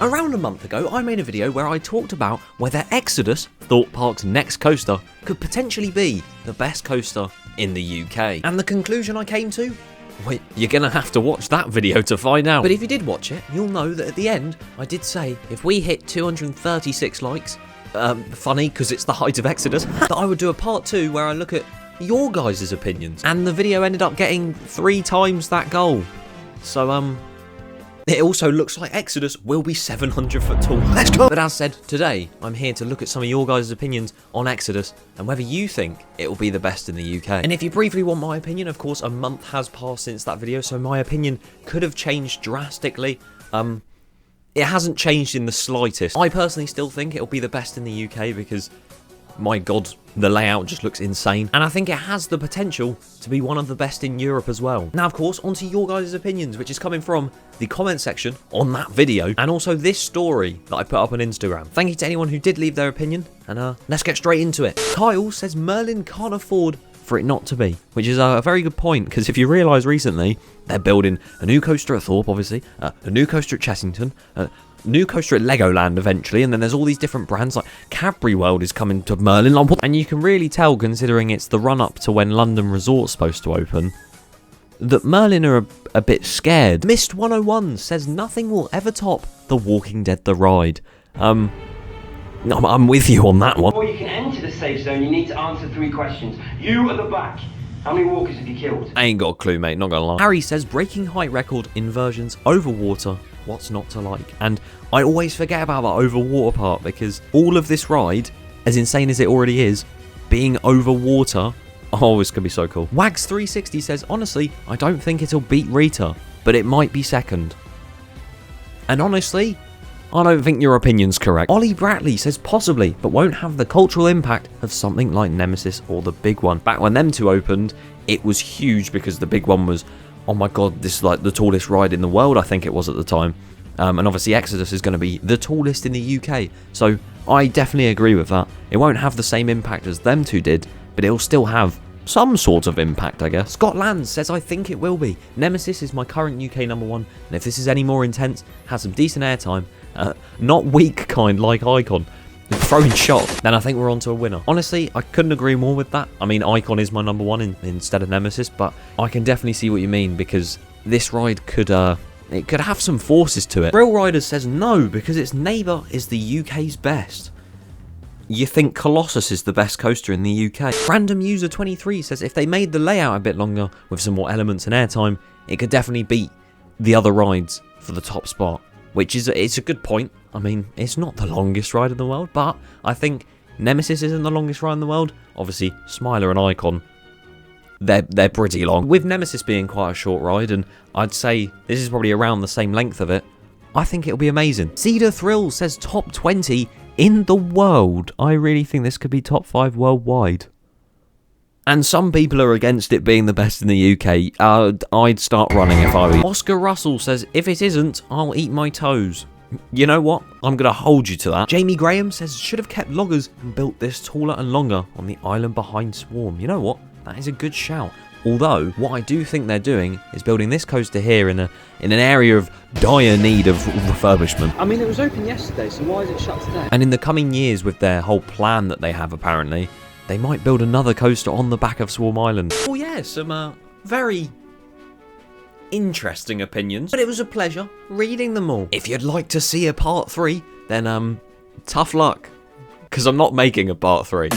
Around a month ago, I made a video where I talked about whether Exodus, Thorpe Park's next coaster, could potentially be the best coaster in the UK. And the conclusion I came to? Well, you're gonna have to watch that video to find out. But if you did watch it, you'll know that at the end, I did say, if we hit 236 likes, funny because it's the height of Exodus, that I would do a part 2 where I look at your guys' opinions. And the video ended up getting 3 times that goal. So, it also looks like Exodus will be 700 foot tall. Let's go! But as said, today, I'm here to look at some of your guys' opinions on Exodus and whether you think it will be the best in the UK. And if you briefly want my opinion, of course, a month has passed since that video, so my opinion could have changed drastically. It hasn't changed in the slightest. I personally still think it'll be the best in the UK because, my god, the layout just looks insane. And I think it has the potential to be one of the best in Europe as well. Now, of course, onto your guys' opinions, which is coming from the comment section on that video, and also this story that I put up on Instagram. Thank you to anyone who did leave their opinion, and let's get straight into it. Kyle says Merlin can't afford for it not to be, which is a very good point, because if you realise recently, they're building a new coaster at Thorpe, obviously, a new coaster at Chessington, new coaster at Legoland eventually, and then there's all these different brands, like Cadbury World is coming to Merlin, and you can really tell, considering it's the run-up to when London Resort's supposed to open, that Merlin are a bit scared. Mist 101 says nothing will ever top The Walking Dead the ride. I'm with you on that one. Before you can enter the safe zone, you need to answer 3 questions. You at the back. How many walkers have you killed? I ain't got a clue, mate, not gonna lie. Harry says breaking height record inversions over water. What's not to like? And I always forget about that over water part, because all of this ride, as insane as it already is, being over water, oh, it's gonna be so cool. Wags360 says, honestly, I don't think it'll beat Rita, but it might be second. And honestly, I don't think your opinion's correct. Ollie Bratley says possibly, but won't have the cultural impact of something like Nemesis or the big one. Back when them two opened, it was huge because the big one was, oh my god, this is like the tallest ride in the world, I think it was at the time. And obviously Exodus is going to be the tallest in the UK. So I definitely agree with that. It won't have the same impact as them two did, but it'll still have some sort of impact, I guess. Scott Land says, I think it will be. Nemesis is my current UK #1, and if this is any more intense, has some decent airtime, not weak kind like Icon, throwing shot, then I think we're on to a winner. Honestly, I couldn't agree more with that. I mean, Icon is my #1 instead of Nemesis, but I can definitely see what you mean, because this ride could, it could have some forces to it. Real Riders says no, because its neighbour is the UK's best. You think Colossus is the best coaster in the UK? Random User 23 says if they made the layout a bit longer with some more elements and airtime, it could definitely beat the other rides for the top spot. Which is it's a good point. I mean, it's not the longest ride in the world, but I think Nemesis isn't the longest ride in the world. Obviously, Smiler and Icon, they're pretty long. With Nemesis being quite a short ride, and I'd say this is probably around the same length of it, I think it'll be amazing. Cedar Thrill says top 20 in the world. I really think this could be top 5 worldwide. And some people are against it being the best in the UK. I'd start running if I were you. Oscar Russell says, if it isn't, I'll eat my toes. You know what? I'm going to hold you to that. Jamie Graham says, should have kept loggers and built this taller and longer on the island behind Swarm. You know what? That is a good shout. Although, what I do think they're doing is building this coaster here in an area of dire need of refurbishment. I mean, it was open yesterday, so why is it shut today? And in the coming years, with their whole plan that they have apparently, they might build another coaster on the back of Swarm Island. Oh yeah, some very interesting opinions. But it was a pleasure reading them all. If you'd like to see a part 3, then tough luck, because I'm not making a part 3.